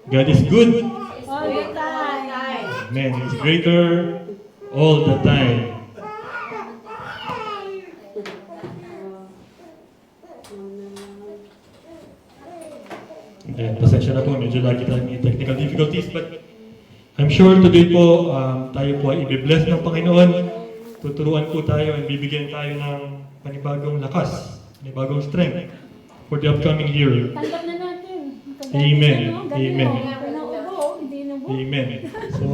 God is good. All the time. Amen. He's greater all the time. Ayan, pasensya na po, medyo lagi tayong may technical difficulties, but I'm sure today po, tayo po ay i-bless ng Panginoon. Tuturuan po tayo and bibigyan tayo ng panibagong lakas, panibagong strength for the upcoming year. Tanggap na natin. Amen. Amen. Hindi na po. Amen. So,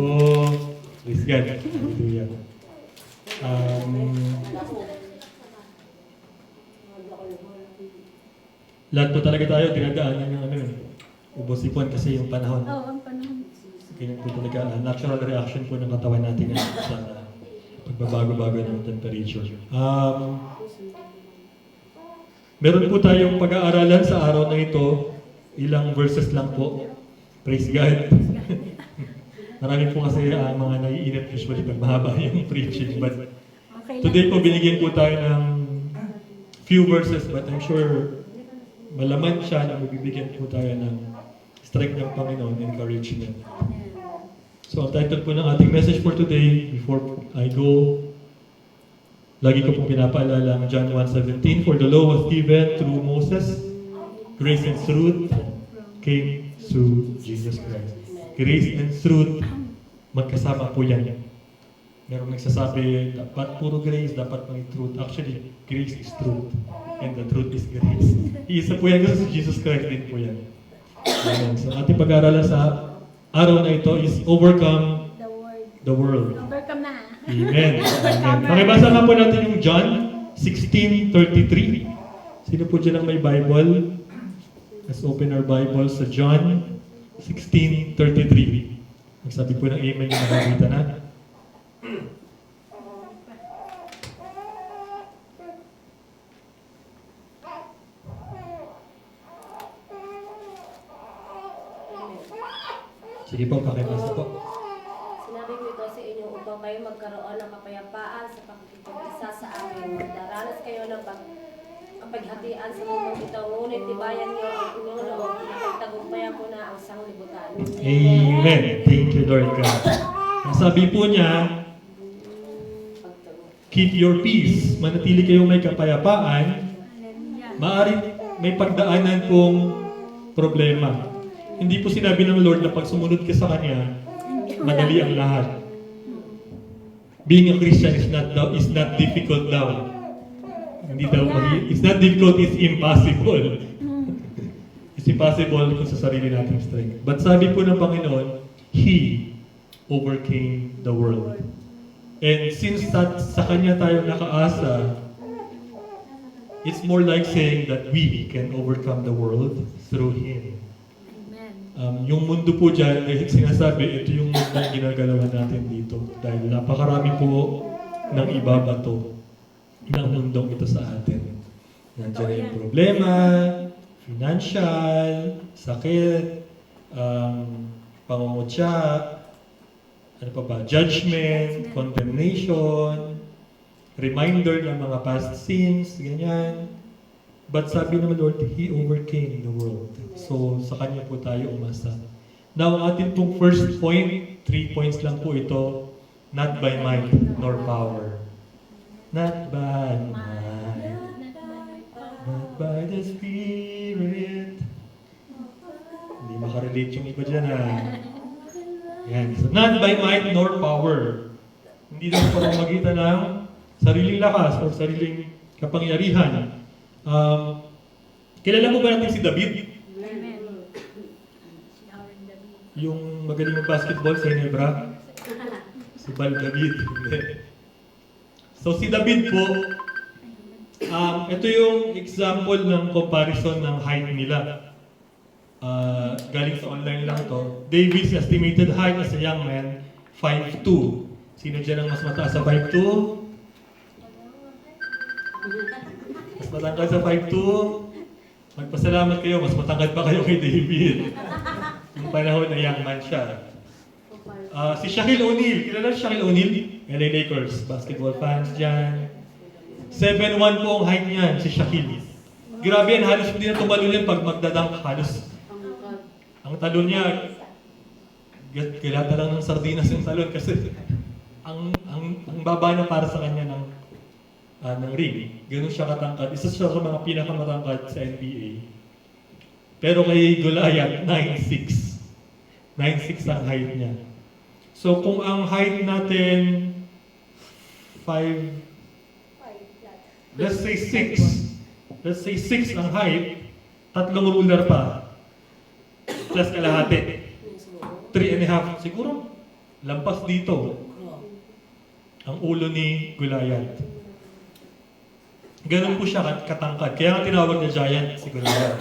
praise God. Hallelujah. Lahat po talaga tayo, dinadaanan ng ubos-ipon kasi yung panahon. Oo, ang panahon. Ganyan po talaga, natural reaction po ng katawan natin sa pagbabago-bago ng temperature. Meron po tayong pag-aaralan sa araw na ito, ilang verses lang po. Praise God. Marami po kasi mga naiinip usually pag mahaba yung preaching. But today po binigyan po tayo ng few verses, but I'm sure malaman siya na mabibigyan po tayo ng strength ng Panginoon, encouragement. So, ang title po ng ating message for today, before I go, lagi ko pong pinapaalala ang John 1:17, for the law was given through Moses, grace and truth came through Jesus Christ. Grace and truth, magkasama po yan. Merong nagsasabi, dapat puro grace, dapat may truth. Actually, grace is truth. And the truth is grace. Iisa po yan kasi Jesus Christ din po yan. Amen. So, ating pag-aaralan sa araw na ito is overcome the world. Overcome na. Amen. Amen. Pakibasa nga po natin yung John 16:33. Sino po dyan ang may Bible? Let's open our Bible sa John 16:33. Magsabi po ng amen yung nakakita na. Sige po, pakibasa po. Sinabi ko ito sa inyo upang kayo magkaroon ng kapayapaan sa pakikipag-isa sa akin. Magdaranas kayo ng kapaghatian sa mundong ito. Ngunit tibayan niyo ang inyong loob. Ipagtagumpayan ko na ang sanglibutan. Amen. Thank you, Lord God. Ang sabi po niya, keep your peace. Manatili kayong may kapayapaan. Maaari may pagdaanan pong problema. Hindi po sinabi ng Lord na pag sumunod ka sa Kanya, madali ang lahat. Being a Christian is not difficult daw. Hindi daw, it's not difficult, it's impossible. It's impossible kung sa sarili nating strength. But sabi po ng Panginoon, He overcame the world. And since sa Kanya tayo nakaasa, it's more like saying that we can overcome the world through Him. Yung mundo po dyan, ay sinasabi, ito yung mundo na ginagalawan natin dito. Dahil napakarami po ng ibabato ng mundong ito sa atin. Nandiyan na yung problema, financial, sakit, pangungutya, ano pa ba, judgment, condemnation, reminder ng mga past sins, ganyan. But sabi ng Lord, He overcame the world. So, sa Kanya po tayo umasa. Now, ang ating pong first point, 3 points lang po ito, not by might nor power. Not by might, but by the Spirit. Hindi makarelate yung iba dyan, ha? Yan. So, not by might nor power. Hindi daw pamamagitan ng sariling lakas o sariling kapangyarihan. Kilala mo ba natin si David? Yung magaling ng basketball sa Ginebra? Si Bal David. So si David po, ito yung example ng comparison ng height nila. Galing sa online lang to. David's estimated height as a young man, 5'2". Sino dyan ang mas mataas sa 5'2"? Mas matangkad sa 5'2". Magpasalamat kayo, mas matangkad pa kayo kay David. Yung panahon na young man siya. Si Shaquille O'Neal, kilala si Shaquille O'Neal? LA Lakers, basketball fans dyan. 7'1" po ang height niyan, si Shaquille. Grabe yan, halos hindi na tumalon yan pag magdadunk, halos. Ang talon niya, kilata lang ng sardinas yung talon kasi ang baba na para sa kanya ng ring. Ganun siya katangkad. Isa siya sa mga pinakamatangkad sa NBA. Pero kay Goliath, 9'6". 9'6" ang height niya. So kung ang height natin 5, let's say 6. Let's say 6 ang height, 3 ruler pa. Plus kalahati. 3.5. Siguro, lampas dito ang ulo ni Goliath. Ganun po siya katangkad. Kaya nga tinawag na giant si Goliath.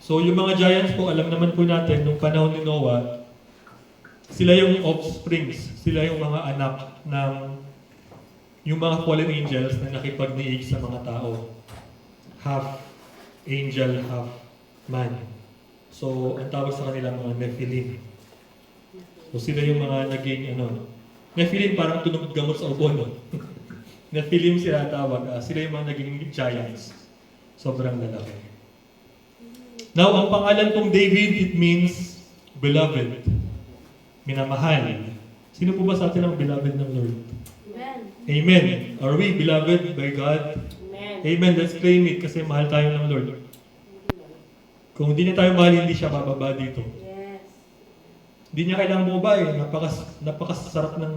So yung mga giants po, alam naman po natin, nung panahon ni Noah, sila yung offsprings, sila yung mga anak ng yung mga fallen angels na nakipag-niig sa mga tao. Half angel, half man. So, ang tawag sa kanila mga Nephilim. So, sila yung mga naging, Nephilim parang tunog gamot sa ubo, no? Nephilim sila tawag. Sila yung mga naging giants. Sobrang lalaki. Now, ang pangalan pong David, it means beloved. Minamahal. Sino po ba sa atin ang beloved ng Lord? Amen. Amen. Are we beloved by God? Amen. Amen. Let's claim it kasi mahal tayo ng Lord. Kung hindi na tayo mahal, hindi siya bababa dito. Yes. Hindi niya kailangan bumaba eh. Napakasarap ng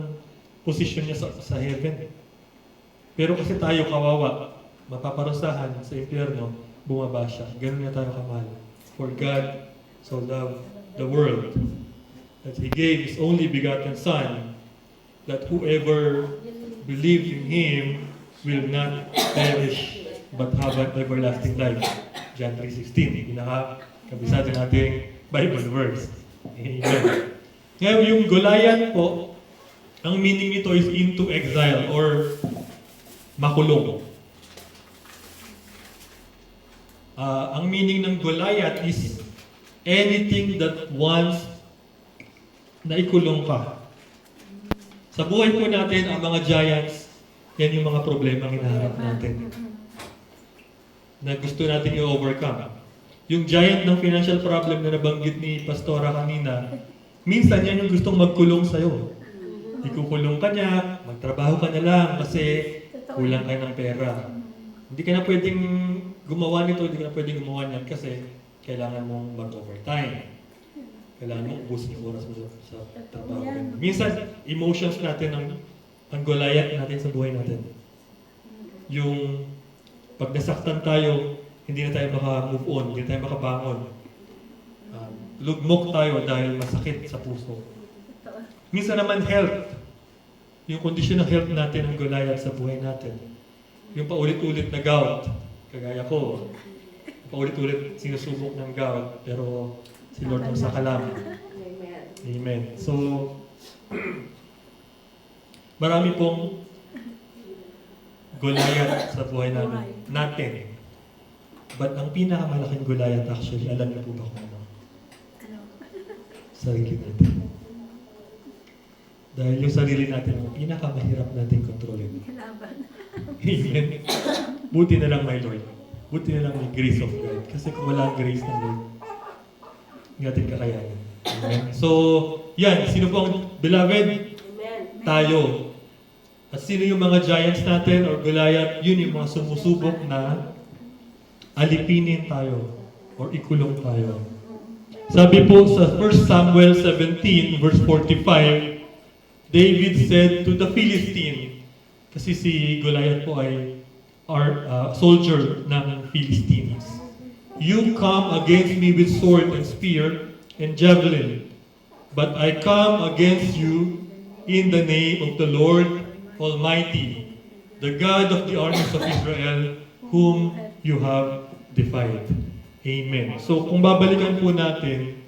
position niya sa heaven. Pero kasi tayo kawawa, mapaparusahan sa impyerno, bumaba siya. Ganun niya tayo kamahal. For God so loved the world that He gave His only begotten Son, that whoever believes in Him will not perish but have an everlasting life. John 3:16, pinaka-kabisado nating Bible verse. Amen. Ngayon, yung Goliath po, ang meaning nito is into exile or makulong. Ang meaning ng Goliath is anything that wants na ikulong ka. Sa buhay po natin, ang mga giants, yan yung mga problema hinaharap natin na gusto natin i-overcome. Yung giant ng financial problem na nabanggit ni Pastora kanina, minsan yan yung gustong magkulong sa'yo. Ikukulong ka niya, magtrabaho ka na lang kasi kulang ka ng pera. Hindi ka na pwedeng gumawa nito, hindi ka na pwedeng gumawa niyan kasi kailangan mong mag-overtime. Kailangan mong ubusin yung oras mo sa trabaho. Minsan, emotions natin ang Goliath natin sa buhay natin. Yung pag nasaktan tayo, hindi na tayo maka-move on, hindi na tayo makabangon. Lugmok tayo dahil masakit sa puso. Minsan naman health. Yung kondisyon ng health natin ang Goliath sa buhay natin. Yung paulit-ulit na gout, kagaya ko, paulit-ulit sinusubok ng gout, pero si Lord ang sakalaman. Amen. Amen. So, marami pong Goliath sa buhay natin. But ang pinakamalaking Goliath actually, alam niyo po ba kung ano? Sarili natin. Dahil yung sarili natin ang pinakamahirap nating kontrolin. Amen. Buti na lang my Lord. Buti na lang may grace of God. Kasi kung wala ang grace ng Lord, hindi natin kakayanin. Amen. So, yan. Sino po ang beloved? Amen. Tayo. At sino yung mga giants natin or Goliath? Yun yung mga sumusubok na alipinin tayo or ikulong tayo. Sabi po sa 1 Samuel 17 verse 45, David said to the Philistine, kasi si Goliath po ay soldier ng Philistines, "You come against me with sword and spear and javelin, but I come against you in the name of the Lord Almighty, the God of the armies of Israel, whom you have defied." Amen. So kung babalikan po natin,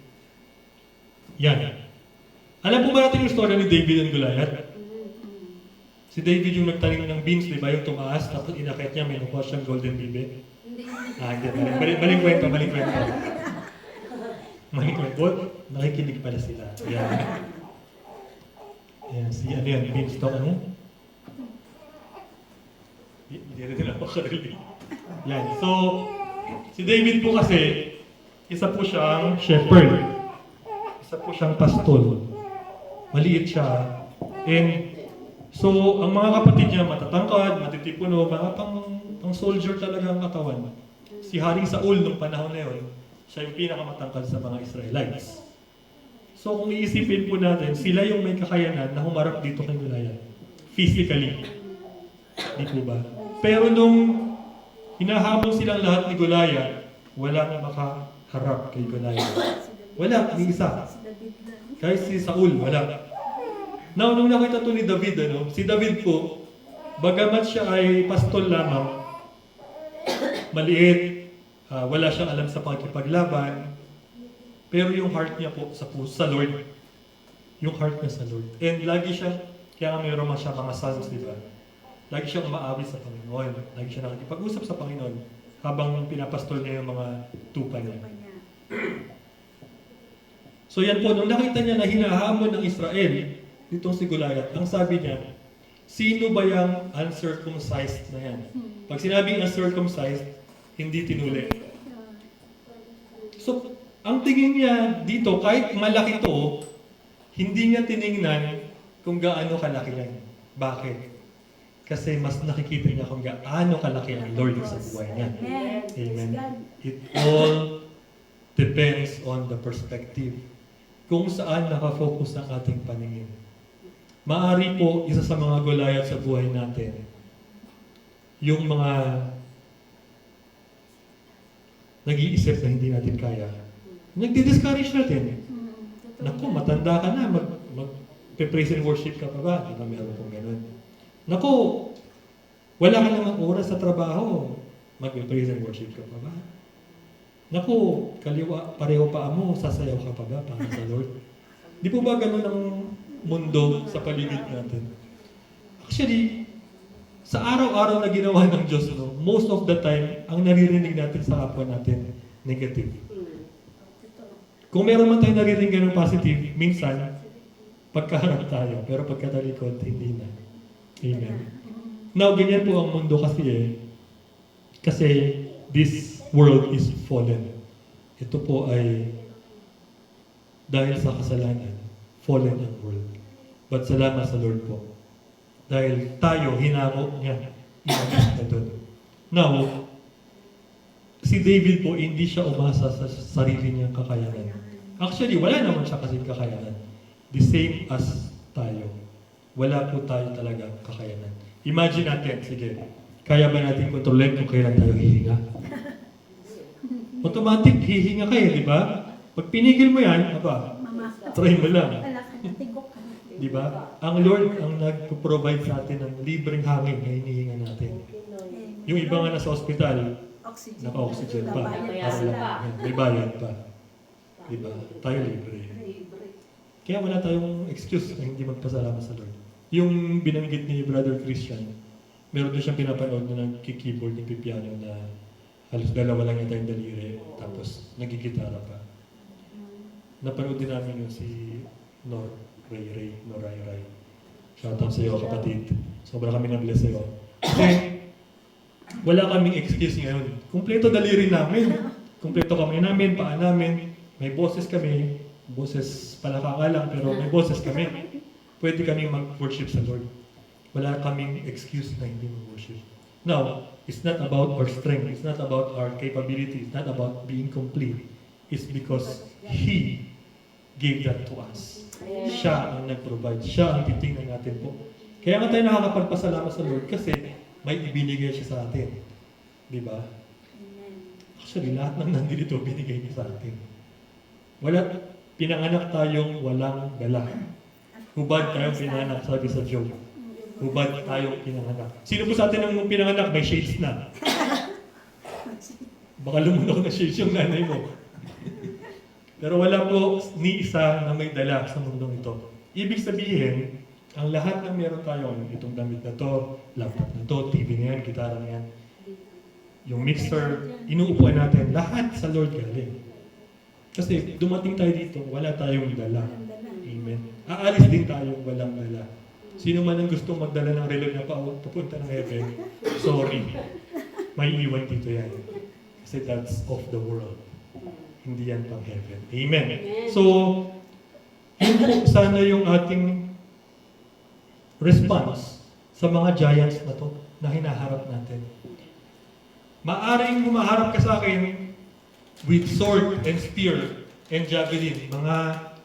yan. Alam po ba natin yung story ni David and Goliath? Si David yung nagtanim ng beans, di ba? Yung tumaas, tapos inakit niya, may nakuha siyang golden bibe. Hindi. Maling kwento. Maling kwento. Nakikinig pala sila. Yan. Yan, si ano yan, beanstalk ano? Hindi rin nila makarili. Yan. So, si David po kasi, isa po siyang shepherd. Isa po siyang pastol. Maliit siya. And so, ang mga kapatid niya matatangkad, matitipuno, mga pang soldier talaga ang katawan. Si Haring Saul nung panahon na yun, siya yung pinakamatangkad sa mga Israelites. So kung iisipin po natin, sila yung may kakayanan na humarap dito kay Goliath. Physically. Di po ba? Pero nung hinahabol silang lahat ni Goliath, walang makaharap kay Goliath. Wala, ni isa. Kahit si Saul, wala. Now, nung nakita to ni David, si David po, bagamat siya ay pastol lamang, maliit, wala siyang alam sa pagkipaglaban, pero yung heart niya po sa Lord. Yung heart niya sa Lord. And lagi siya, kaya nga mayroon siya mga psalms, di ba? Lagi siyang umaawit sa Panginoon. Lagi siya nakikipag-usap sa Panginoon habang pinapastol niya yung mga tupa niya. So yan po, nung nakita niya na hinahamon ng Israel, ditong si Goliath, ang sabi niya, sino ba yung uncircumcised na yan? Pag sinabing uncircumcised, hindi tinuli. So, ang tingin niya dito, kahit malaki to, hindi niya tiningnan kung gaano kalaki yan. Bakit? Kasi mas nakikita niya kung gaano kalaki ang Lord sa buhay niya. Amen. It all depends on the perspective. Kung saan nakafocus ang ating paningin. Maari po, isa sa mga Goliath sa buhay natin, yung mga nag-iisip na hindi natin kaya, nagdi-discourage natin. Naku, matanda ka na, mag-praise and worship ka pa ba? Di ba meron pong ganun? Naku, wala ka namang oras sa trabaho, mag-praise and worship ka pa ba? Naku, kaliwa, pareho pa mo, sasayaw ka pa ba para sa Lord? Di po ba ganun ang mundo sa paligid natin? Actually, sa araw-araw na ginawa ng Diyos, most of the time, ang naririnig natin sa kapwa natin, negative. Kung meron man tayong naririnig ng positive, minsan, pagkaharap tayo, pero pagkatalikod, hindi na. Amen. Now, ganyan po ang mundo kasi kasi this world is fallen. Ito po ay dahil sa kasalanan, fallen ang world. But salamat sa Lord po. Dahil tayo, hinako niya, inalis na doon. Now, si David po, hindi siya umasa sa sarili niyang kakayanan. Actually, wala naman siya kasing kakayanan. The same as tayo. Wala po tayo talaga kakayanan. Imagine natin, sige, kaya ba natin kontrolin kung kailan tayo hihinga? Automatic, hihinga kayo, di ba? Pag pinigil mo yan, try mo lang. Di ba? Ang Lord ang nag-provide sa atin ng libreng hangin na hinihinga natin. Yung iba nga nasa ospital, naka-oxygen pa. May bayad pa. Di ba? Tayo libre. Kaya wala tayong excuse na hindi magpasalamat sa Lord. Yung binanggit ni Brother Christian, meron din siyang pinapanood na nagki-keyboard ng pipiano na halos dalawa lang yata yung daliri, tapos nagigitara pa. Napanood din namin yung si Ray. Shoutout sa iyo, kapatid. Sobrang kami na-bless sa iyo. Kasi, wala kaming excuse ngayon. Kumpleto daliri namin. Kumpleto kami namin, paa namin. May boses kami. Boses palaka lang, pero may boses kami. Pwede kami mag-worship sa Lord. Wala kaming excuse na hindi mag-worship. Now, it's not about our strength. It's not about our capability. It's not about being complete. It's because He gave that to us. Siya ang nag-provide. Siya ang titingnan natin po. Kaya nga tayo nakakapagpasalamat sa Lord kasi may ibinigay siya sa atin. Di ba? Actually, lahat ng nandito binigay niya sa atin. Pinanganak tayong walang dala. Hubad tayong pinanganak, sabi sa Job. Hubad tayong pinanganak. Sino po sa atin ang pinanganak? May shades na. Baka lumunok na shades yung nanay mo. Pero wala po ni isa na may dala sa mundong ito. Ibig sabihin, ang lahat ng meron tayo, itong damit na to, laptop na to, TV na yan, gitara na yan, yung mixer, inuupuan natin, lahat sa Lord galing. Kasi dumating tayo dito, wala tayong dala. Amen. Aalis din tayo walang dala. Sino man ang gusto magdala ng relo na papunta ng heaven, sorry. May iwan dito yan. Kasi that's of the world. Hindi yan pang heaven. Amen. So, Yun po sana yung ating response sa mga giants na to na hinaharap natin. Maaring humaharap ka sa akin with sword and spear and javelin, mga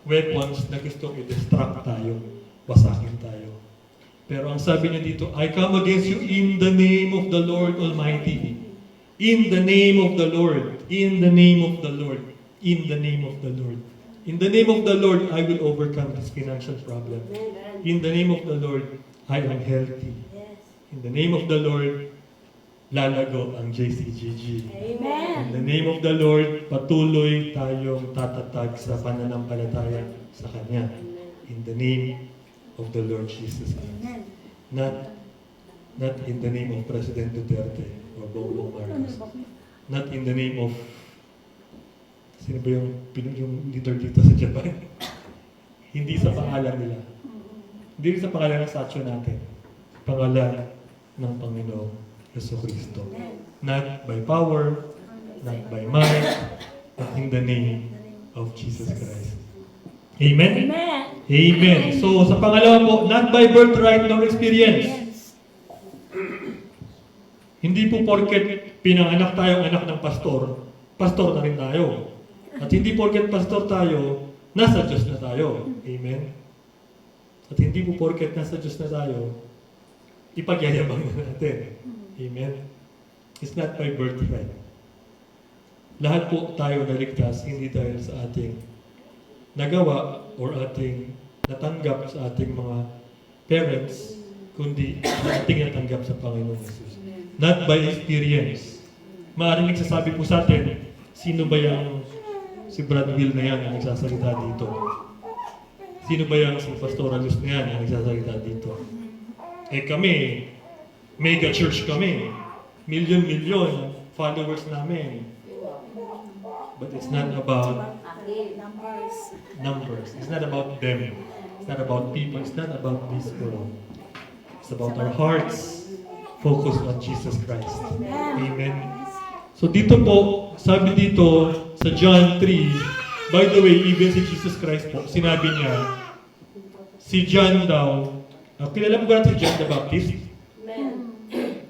weapons na gustong i-distract tayo, wasakin tayo. Pero ang sabi niya dito, I come against you in the name of the Lord Almighty. In the name of the Lord. In the name of the Lord. In the name of the Lord. In the name of the Lord, I will overcome this financial problem. In the name of the Lord, I am healthy. In the name of the Lord, lalago ang JCGG. In the name of the Lord, patuloy tayong tatatag sa pananampalataya sa Kanya. In the name of the Lord Jesus Christ. Not in the name of President Duterte or Bongbong Marcos. Not in the name of sino ba yung leader dito sa Japan? Hindi sa pangalan nila. Hindi rin sa pangalan ng statue natin. Pangalan ng Panginoong Jesucristo. Not by power, not by might, but in the name of Jesus Christ. Amen? Amen. Amen. So, sa pangalawa po, not by birthright nor experience. Hindi po porket pinanganak tayong anak ng pastor, pastor na rin tayo. At hindi porket pastor tayo, nasa Diyos na tayo. Amen? At hindi po porket nasa Diyos na tayo, ipagyayabang na natin. Amen? It's not by birthright. Lahat po tayo naligtas, hindi dahil sa ating nagawa or ating natanggap sa ating mga parents, kundi sa ating natanggap sa Panginoon Jesus. Not by experience. Maaaring nagsasabi po sa atin, sino ba yung si Brad Will na yan ang nagsasalita dito? Sino ba yung si pastoralist na yan ang nagsasalita dito? Eh kami, mega church kami. Million followers namin. But it's not about numbers. It's not about them. It's not about people. It's not about this world. It's about our hearts focused on Jesus Christ. Amen. So dito po, sabi dito sa John 3, by the way, even si Jesus Christ po, sinabi niya, si John daw, kilala mo ba natin si John the Baptist?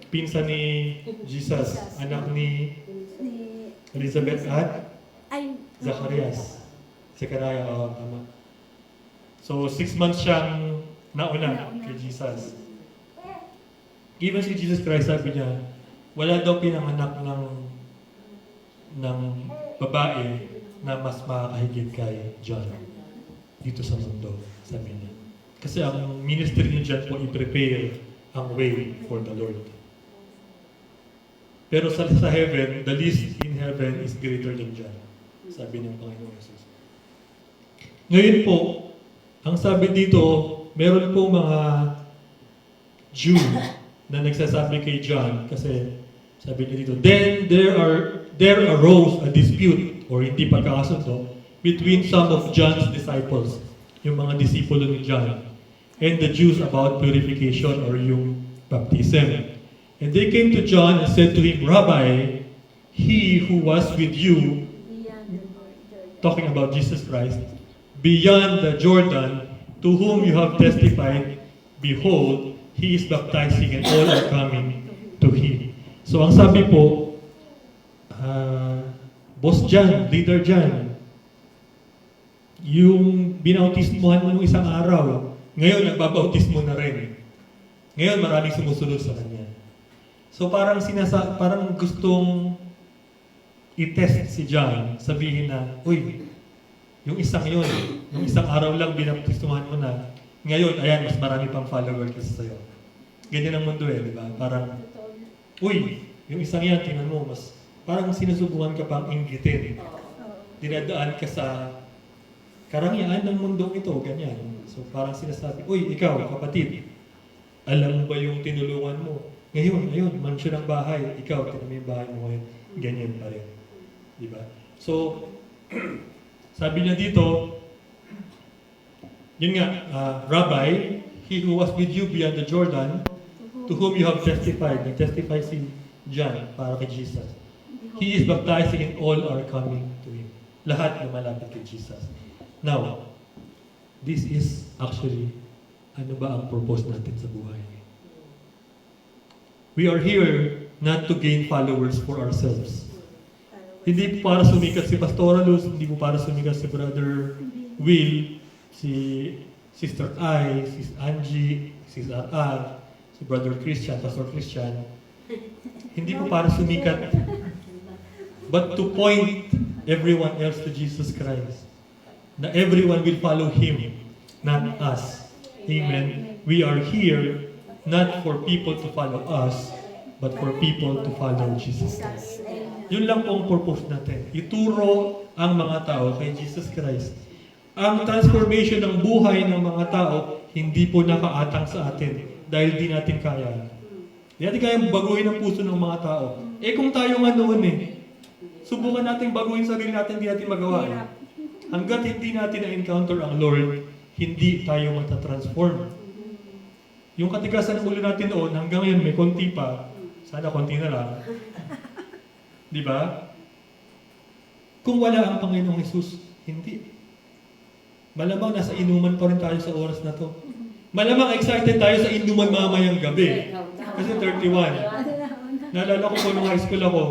Pinsan ni Jesus, anak ni Elizabeth at Zacharias. Zechariah, tama. So, 6 months siyang nauna kay Jesus. Even si Jesus Christ, sabi niya, wala daw pinanganak ng babae na mas makakahigit kay John dito sa mundo, sabi niya. Kasi ang ministry ni John po, i-prepare ang way for the Lord. Pero sa heaven, the least in heaven is greater than John, sabi ng Panginoon Jesus. Ngayon po, ang sabi dito, meron po mga Jew na nagsasabi kay John, kasi sabi niya dito, then there arose a dispute or hindi pagkakasundo between some of John's disciples, yung mga disipulo ni John, and the Jews about purification or yung baptism. And they came to John and said to him, Rabbi, he who was with you, talking about Jesus Christ, beyond the Jordan, to whom you have testified, behold, he is baptizing and all are coming to him. So ang sabi po, Boss John, Leader John, yung binautismuhan mo nung isang araw, ngayon nagbabautismo na rin. Ngayon maraming sumusunod sa kanya. So parang parang gustong i-test si John, sabihin na, uy, yung isang araw lang binautismuhan mo na, ngayon, ayan, mas marami pang follower kasi sa'yo. Ganyan ang mundo di ba? Parang, uy, yung isang yan, tingnan mo, mas parang sinusubukan ka pang inggitin. Dinadaan ka sa karangyaan ng mundong ito, ganyan. So parang sinasabi, uy, ikaw, kapatid, alam mo ba yung tinulungan mo? Ngayon, ayun, mansyon ng bahay, ikaw, tinan mo yung bahay mo ngayon, ganyan pa rin. Di ba? So, sabi niya dito, yun nga, Rabbi, he who was with you beyond the Jordan, to whom you have testified. Nag-testify si John para kay Jesus. He is baptizing and all are coming to him. Lahat lumalapit kay Jesus. Now, this is actually, ano ba ang purpose natin sa buhay? We are here not to gain followers for ourselves. Hindi po para sumikat si Pastora Luz, hindi po para sumikat si Brother Will, si Sister I, Sis Angie, Sis RR, si Brother Christian, Pastor Christian. Hindi po para sumikat, but to point everyone else to Jesus Christ. Na everyone will follow Him, not us. Amen. We are here not for people to follow us, but for people to follow Jesus Christ. Yun lang po ang purpose natin. Ituro ang mga tao kay Jesus Christ. Ang transformation ng buhay ng mga tao, hindi po nakaatang sa atin dahil di natin kaya. Di natin kaya baguhin ang puso ng mga tao. Kung tayo nga noon subukan natin baguhin sarili natin, di natin magawa. Hanggat hindi natin na-encounter ang Lord, hindi tayo matatransform. Yung katigasan ng ulo natin noon, hanggang ngayon may konti pa, sana konti na lang. Di ba? Kung wala ang Panginoong Hesus, hindi. Malamang nasa inuman pa rin tayo sa oras na to. Malamang excited tayo sa inuman mamayang gabi. Kasi 31. Naalala ko po nung high school ako,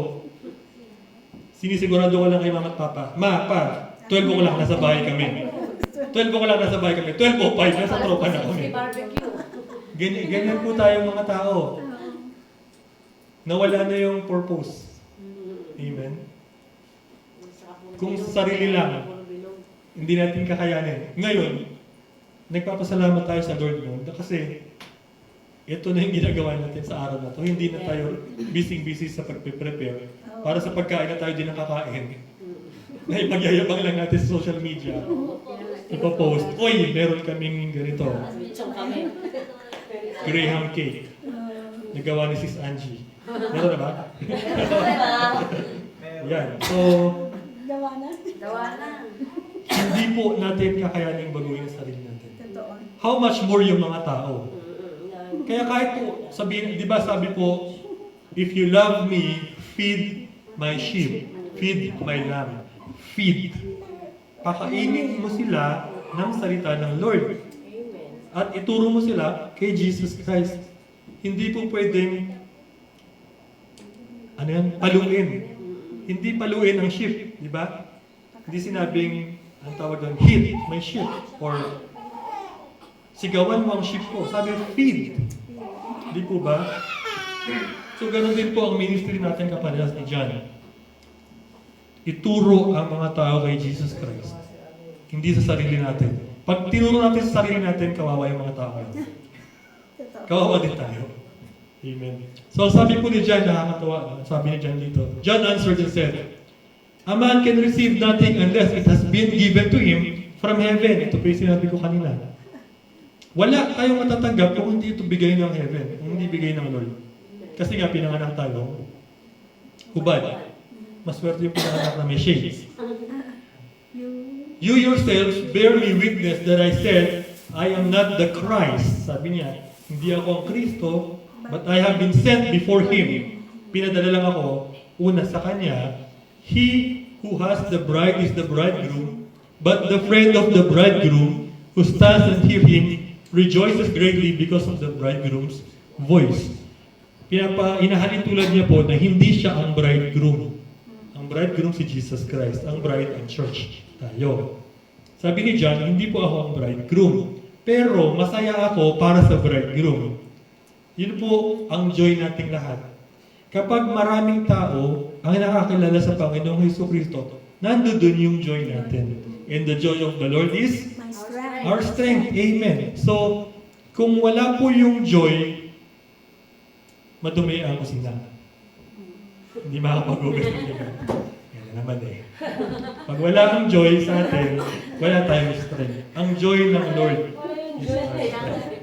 sinisigurado ko lang kay mama at papa, Ma, pa, 12 ko lang nasa bahay kami. 12 ko lang nasa bahay kami. 12:05, nasa tropa na kami. Ganyan po tayo mga tao. Nawala na yung purpose. Amen. Kung sa sarili lang, hindi natin kakayanin. Ngayon, nagpapasalamat tayo sa Lord mo kasi ito na yung ginagawa natin sa araw na to. Hindi na tayo busy-busy sa pagpe-prepare para sa pagkain na tayo din nakakain. Na ipagyayabang lang natin sa social media. Ipapost, oy, meron kaming ganito. Graham cake. Nagawa ni Sis Angie. Meron na ba? Yan. So, Gawa na. hindi po natin kakayaning baguhin ang sarili natin. Totoo. How much more yung mga tao? Kaya kahit po, sabihin, di ba sabi po, if you love me, feed my sheep, feed my lamb. Feed. Pakainin mo sila ng salita ng Lord. At ituro mo sila kay Jesus Christ. Hindi po pwedeng paluin. Hindi paluin ang sheep, di ba? Hindi sinabing, ang tawag doon, hit my sheep. Or sigawan mo ang sheep ko. Sabi, feed. Hindi po ba? So, ganun din po ang ministry natin kaparehas ni John. Ituro ang mga tao kay Jesus Christ. Hindi sa sarili natin. Pag tinuro natin sa sarili natin, kawawa yung mga tao. Kawawa din tayo. Amen. So sabi po ni John, nakakatawa. Sabi ni John dito, John answered and said, a man can receive nothing unless it has been given to him from heaven. Ito po yung sinabi ko kanina. Wala tayong matatanggap kung hindi ito bigay ng heaven, kung hindi bigay ng Lord. Kasi nga pinanganak tayo, hubad. Maswerte yung pinanganak na may shades. You yourselves bear me witness that I said, I am not the Christ. Sabi niya, hindi ako ang Kristo, but I have been sent before Him. Pinadala lang ako, una sa Kanya, He who has the bride is the bridegroom, but the friend of the bridegroom who stands and hears Him rejoices greatly because of the bridegroom's voice. Inahalin tulad niya po na hindi siya ang bridegroom. Ang bridegroom si Jesus Christ, ang bride ang church. Tayo. Sabi ni John, hindi po ako ang bridegroom. Pero masaya ako para sa bridegroom. Yun po ang joy nating lahat. Kapag maraming tao ang nakakilala sa Panginoong Jesucristo, nandoon yung joy natin. And the joy of the Lord is My strength. our strength. Amen. So, kung wala po yung joy, madumi ang kusina. Hindi makapag-ugas ng gabi. Yan naman Pag wala ang joy sa atin, wala tayong strength. Ang joy ng Lord is our strength.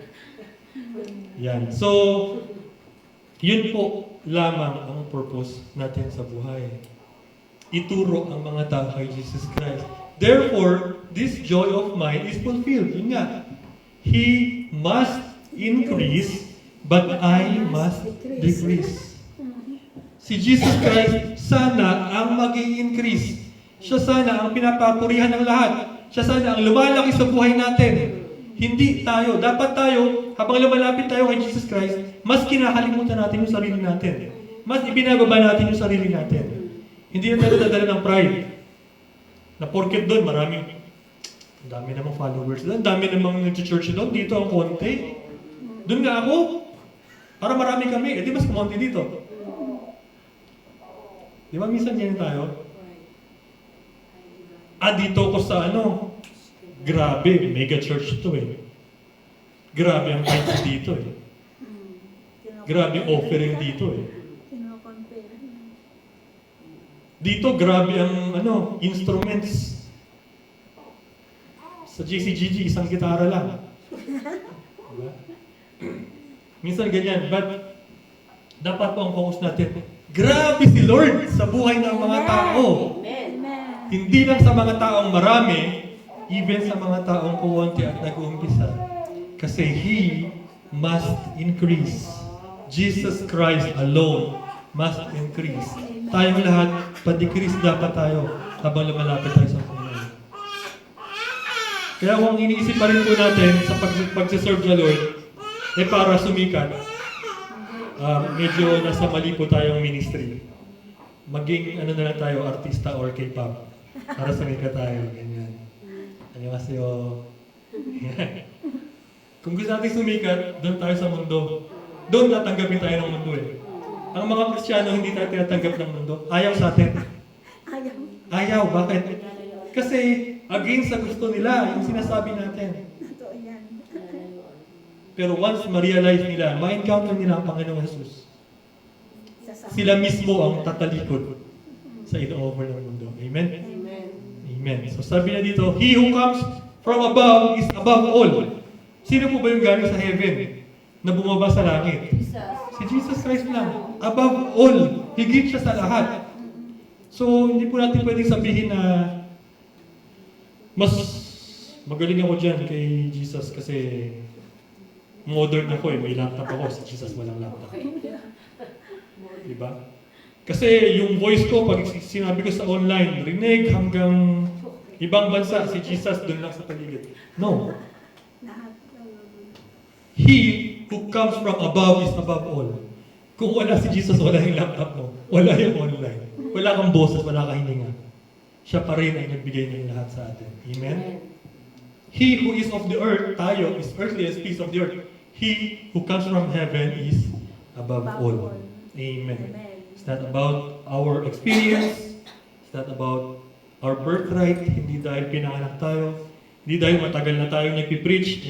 Yan. So, yun po lamang ang purpose natin sa buhay. Ituro ang mga tao kay Jesus Christ. Therefore, this joy of mine is fulfilled. Yun nga. He must increase, but I must decrease. Si Jesus Christ, sana ang mag-i-increase. Siya sana ang pinapapurihan ng lahat. Siya sana ang lumalaki sa buhay natin. Hindi tayo. Dapat tayo, habang lumalapit tayo kay Jesus Christ, mas kinakalimutan natin yung sarili natin. Mas ibinababa natin yung sarili natin. Hindi na tayo dadala ng pride. Na porket doon, ang dami namang followers doon, ang dami namang nag-church doon, dito ang konti. Doon nga ako, para marami kami, di mas kumonti dito. Di ba minsan ganyan tayo? Dito ko sa grabe, mega church to eh. Grabe ang tithes dito eh. Grabe offering dito eh. Kino-compare. Dito, grabe ang instruments. Sa JCGG, isang gitara lang. Diba? Minsan ganyan, but dapat po ang focus natin, grabe si Lord sa buhay ng mga tao. Amen. Amen. Hindi lang sa mga taong marami, even sa mga taong kuwanti at nag-uumpisa. Kasi He must increase. Jesus Christ alone must increase. Tayong lahat, pa-decrease dapat tayo habang lumalapit tayo sa Panginoon. Kaya kung iniisip pa rin po natin sa pag-serve sa Lord, para sumikat, medyo nasa mali po tayong ministry. Maging na lang tayo, artista or K-pop. Para sumikat tayo, ganyan. Annyeonghaseyo. Kung gusto natin sumikat, doon tayo sa mundo. Doon tatanggapin tayo ng mundo eh. Ang mga Kristiyano, hindi tayo tinatanggap ng mundo. Ayaw sa atin. Ayaw. Ayaw, bakit? Kasi against sa gusto nila, yung sinasabi natin. Totoo yan. Pero once ma-realize nila, ma-encounter nila ang Panginoong Jesus, Sasama. sila mismo ang tatalikod sa ino-offer ng mundo. Amen? Amen. Amen. So sabi na dito, He who comes from above is above all. Sino po ba yung galing sa heaven na bumaba sa langit? Jesus. Si Jesus Christ lang. Above all. Higit siya sa lahat. So, hindi po natin pwedeng sabihin na mas magaling ako dyan kay Jesus kasi modern ako eh. May laptop ako. Si Jesus walang laptop. Diba? Kasi yung voice ko, pag sinabi ko sa online, rinig hanggang ibang bansa, si Jesus doon lang sa paligid. No. Lahat. He who comes from above is above all. Kung wala si Jesus, wala yung laptop mo. Wala yung online. Wala kang boses, wala kang hininga. Siya pa rin ay nagbigay ng lahat sa atin. Amen? He who is of the earth, tayo, is earthly as piece of the earth. He who comes from heaven is above all. Amen. It's not about our experience. It's not about our birthright. Hindi dahil pinanganak tayo. Hindi dahil matagal na tayo nagpipreach,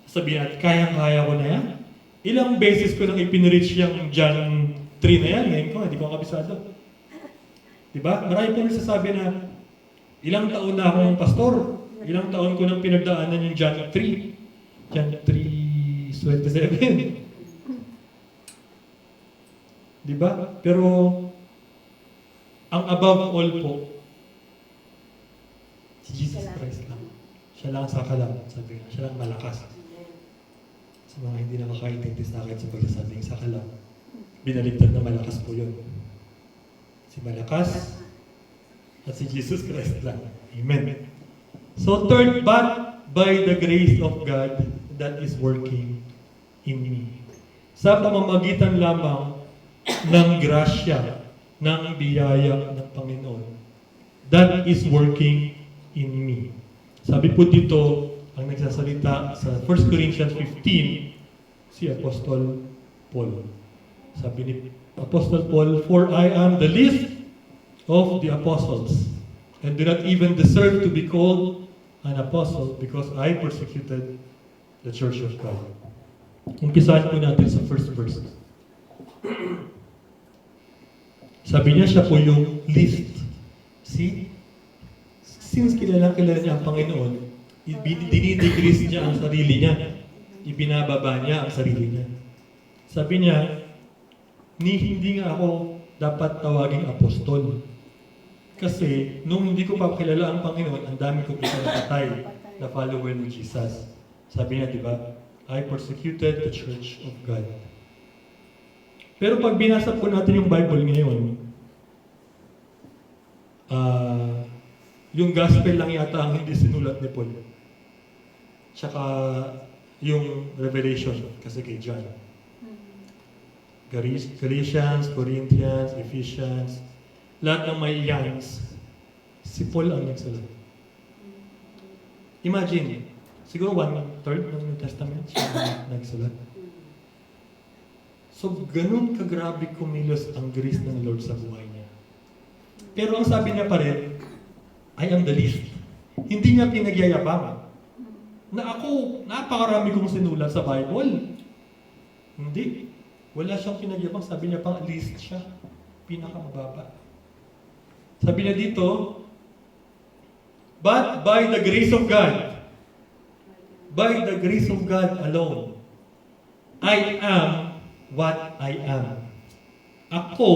sabihin natin, kaya-kaya ko na yan. Ilang beses ko nang ipinreach yung John 3 na yan. Ngayon ko, hindi ko kabisado. Diba? Marami po nagsasabi na, ilang taon na akong pastor. Ilang taon ko nang pinagdaanan yung John 3. John 3:27. Diba? Pero, ang above all po, si Jesus Christ lang. Siya lang sa kalam, sabi nga. Siya lang malakas. Sa mga hindi nakakaintindi sa akin sa pagsasabing sa kalam, binaligtad na malakas po yun. Si malakas at si Jesus Christ lang. Amen. So third, but by the grace of God that is working in me. Sa pamamagitan lamang ng grasya, ng biyaya ng Panginoon, that is working in me. Sabi po dito, ang nagsasalita sa 1 Corinthians 15, si Apostol Paul. Sabi ni Apostle Paul, for I am the least of the apostles, and do not even deserve to be called an apostle because I persecuted the church of God. Umpisahan po natin sa first verse. Sabi niya, siya po yung least. See? Since kilala niya ang Panginoon, dinidecrease niya ang sarili niya. Ibinababa niya ang sarili niya. Sabi niya, hindi nga ako dapat tawaging apostol. Kasi nung hindi ko pa kilala ang Panginoon, ang dami ko pinapatay na follower ni Jesus. Sabi niya, di ba? I persecuted the church of God. Pero pag binasa po natin yung Bible ngayon, yung gospel lang yata ang hindi sinulat ni Paul. Tsaka yung Revelation kasi kay John. Galatians, Corinthians, Ephesians, lahat ng may yangs, si Paul ang nagsulat. Imagine, siguro 1/3 ng New Testament siya ang nagsulat. So, ganun kagrabe kumilos ang grace ng Lord sa buhay niya. Pero ang sabi niya pa rin, I am the least. Hindi niya pinagyayabang na ako, napakarami kong sinulat sa Bible. Hindi. Wala siyang pinagyabang. Sabi niya pang least siya. Pinakamababa. Sabi niya dito, but by the grace of God, by the grace of God alone, I am what I am. Ako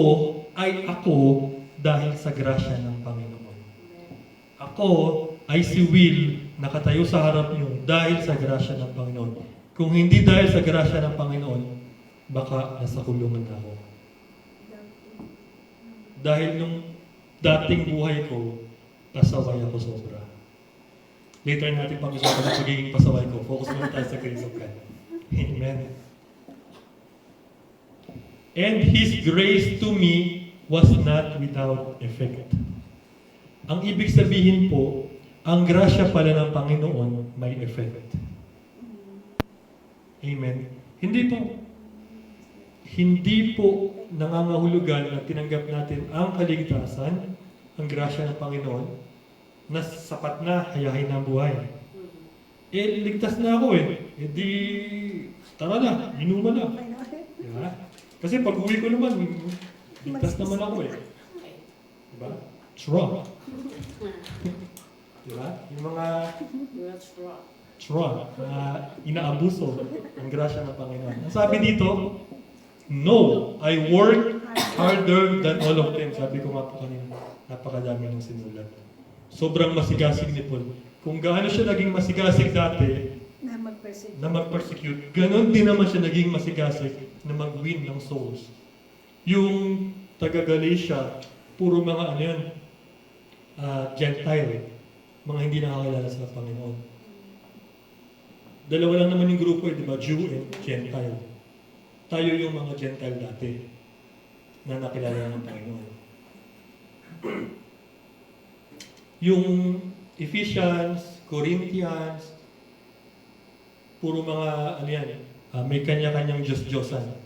ay ako dahil sa grasya ng Panginoon. Ako ay si Will nakatayo sa harap niyo dahil sa grasya ng Panginoon. Kung hindi dahil sa grasya ng Panginoon, baka nasa kulungan na ako. Dahil nung dating buhay ko, pasaway ako sobra. Later natin pag-usapan ang pagiging pasaway ko. Focus muna tayo sa grace of God. Amen. And His grace to me was not without effect. Ang ibig sabihin po, ang grasya pala ng Panginoon may effect. Amen. Hindi po nangangahulugan na tinanggap natin ang kaligtasan, ang grasya ng Panginoon, na sapat na, hayahin ang buhay. Ligtas na ako eh. Di, tara na, inuman na. Diba? Kasi pag uwi ko naman, ligtas naman ako eh. Diba? True. Diba? Yung mga true, na inaabuso ang grasya ng Panginoon. Ang sabi dito, no, I work harder than all of them. Sabi ko nga po kanina, napakadami ng sinulat. Sobrang masigasig ni Paul. Kung gaano siya naging masigasig dati, na mag-persecute, ganon din naman siya naging masigasig na mag-win ng souls. Yung taga-Galatia, puro mga ano yun, Gentile, mga hindi nakakilala sa Panginoon. Dalawa lang naman yung grupo, di ba? Jew and Gentile. Tayo yung mga Gentile dati na nakilala ng Panginoon. Yung Ephesians, Corinthians, puro mga, ano yan, may kanya-kanyang Diyos-Diyosan.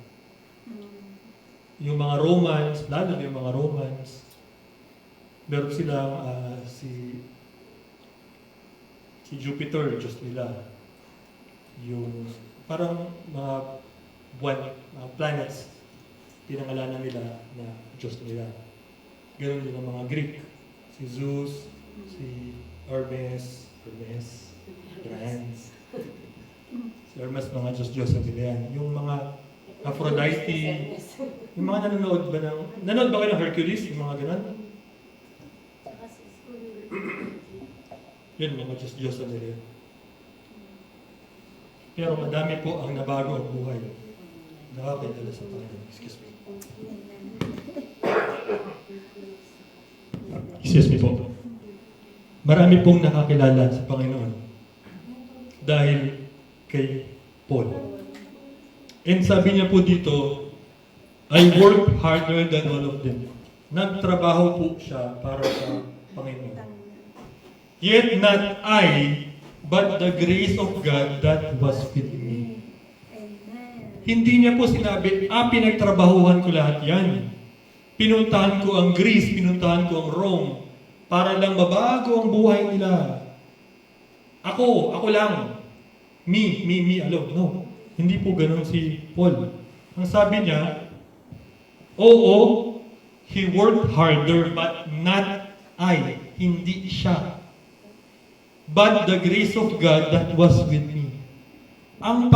Yung mga Romans, lalo na yung mga Romans, meron silang si Jupiter, Diyos nila. Yung parang mga buwan, mga planets, pinangalanan nila na Diyos nila. Ganon din ang mga Greek. Si Zeus, si Hermes, si Hermes, mga Diyos-Diyos nila yan. Yung mga Aphrodite, yung mga nanonood ba kayo ng Hercules? Yung mga ganon? Yun, mga Diyos-Diyos nila yan. Pero madami po ang nabago ang buhay. Nakakilala sa Panginoon. Excuse me. Excuse me po. Marami pong nakakilala sa Panginoon dahil kay Paul. And sabi niya po dito, I work harder than all of them. Nagtrabaho po siya para sa Panginoon. Yet not I, but the grace of God that was with me. Hindi niya po sinabi, pinagtrabahuhan ko lahat yan. Pinuntahan ko ang Greece, pinuntahan ko ang Rome, para lang mabago ang buhay nila. Ako lang. Me alone. No. Hindi po ganun si Paul. Ang sabi niya, he worked harder, but not I. Hindi siya. But the grace of God that was with me. Ang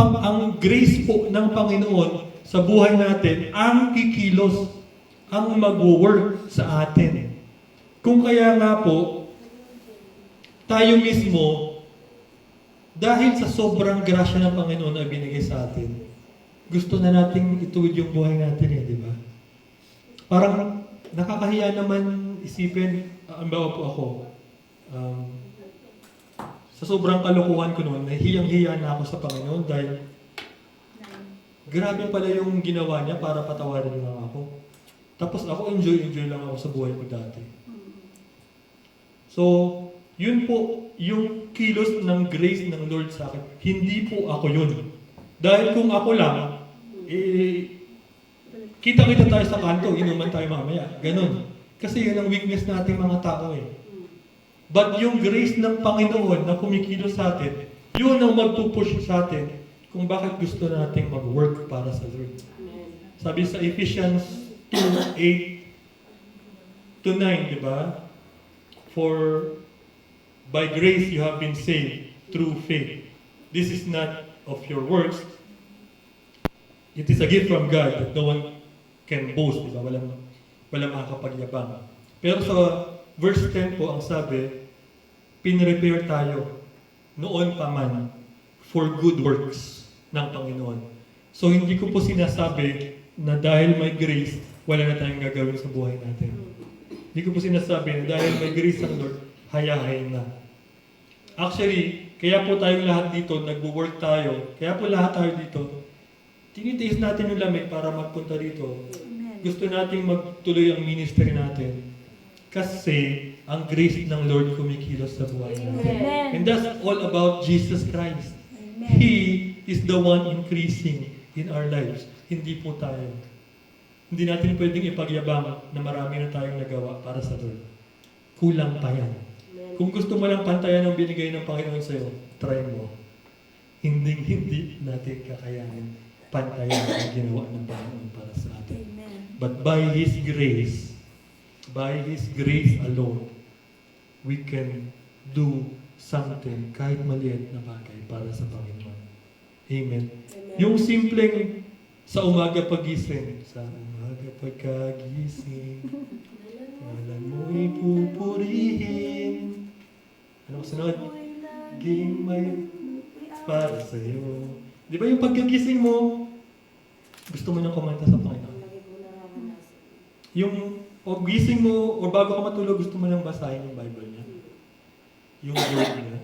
grace po ng Panginoon sa buhay natin, ang kikilos, ang mag-work sa atin. Kung kaya nga po, tayo mismo, dahil sa sobrang grasya ng Panginoon na binigay sa atin, gusto na nating ituwid yung buhay natin di ba? Parang nakakahiya naman isipin, ang bawa po ako, Sa sobrang kalokohan ko noon, nahiyang-hiya na ako sa Panginoon dahil grabe pala yung ginawa niya para patawarin lang ako. Tapos ako enjoy lang ako sa buhay ko dati. So, yun po, yung kilos ng grace ng Lord sa akin, hindi po ako yun. Dahil kung ako lang, kita-kita tayo sa kanto, inuman tayo mamaya. Ganon. Kasi yun ang weakness nating mga tao eh. But yung grace ng Panginoon na kumikilos sa atin, yun ang magpupush sa atin kung bakit gusto nating mag-work para sa Lord. Sabi sa Ephesians 2:8-9, di ba? For by grace you have been saved through faith. This is not of your works. It is a gift from God that no one can boast. Diba? Walang makakapagyabang. Pero sa verse 10 po, ang sabi, pinrepare tayo noon pa man for good works ng Panginoon. So hindi ko po sinasabi na dahil may grace, wala na tayong gagawin sa buhay natin. Hindi ko po sinasabi na dahil may grace ang Lord, hayahay na. Actually, kaya po tayong lahat dito, nagwo-work tayo, kaya po lahat tayo dito, tinitiis natin yung lamig para magpunta dito. Amen. Gusto nating magtuloy ang ministry natin. Kasi ang grace ng Lord kumikilos sa buhay natin. Amen. And that's all about Jesus Christ. Amen. He is the one increasing in our lives. Hindi po tayo. Hindi natin pwedeng ipagyabang na marami na tayong nagawa para sa Lord. Kulang pa yan. Kung gusto mo lang pantayan ang binigay ng Panginoon sa'yo, try mo. Hindi natin kakayanin pantayan ang ginawa ng Panginoon para sa atin. Amen. But by His grace alone, we can do something kahit maliit na bagay para sa Panginoon. Amen. Yung simpleng sa umaga pagising, ngalan mo'y pupurihin. Ano sunod? Ging may para sa'yo. Di ba yung pagkagising mo, gusto mo nang kumanta sa Panginoon? Yung gising mo, o bago ka matulog, gusto mo nang basahin yung Bible niya. Yung word niya.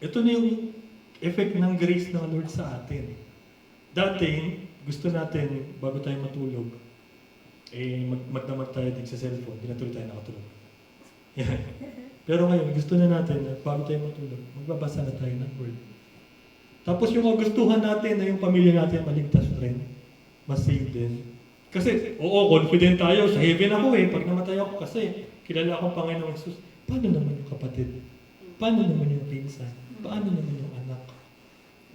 Ito na yung effect ng grace ng Lord sa atin. Dati, gusto natin, bago tayo matulog, magdamag tayo din sa cellphone, di na tuloy tayo nakatulog. Yan. Pero ngayon, gusto na natin, bago tayo matulog, magbabasa na tayo ng word. Tapos yung kagustuhan natin na yung pamilya natin maligtas rin, masave din. Kasi, confident tayo, sa heaven ako pag namatay ako kasi kilala akong Panginoong Jesus. Paano naman yung kapatid? Paano naman yung pinsan? Paano naman yung anak?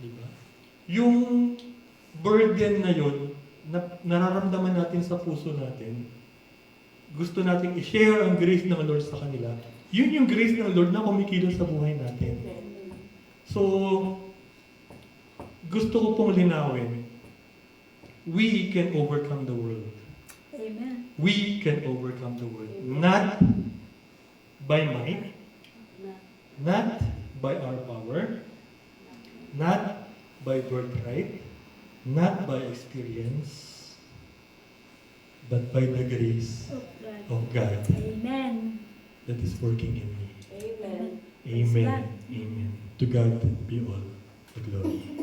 Diba? Yung burden na yun, na nararamdaman natin sa puso natin, gusto natin i-share ang grace ng Lord sa kanila, yun yung grace ng Lord na kumikilos sa buhay natin. So, gusto ko pong linawin, we can overcome the world. Amen. We can overcome the world. Not by might, not by our power, not by birthright, not by experience, but by the grace of God Amen. that is working in me. Amen. Amen. Amen. To God be all the glory.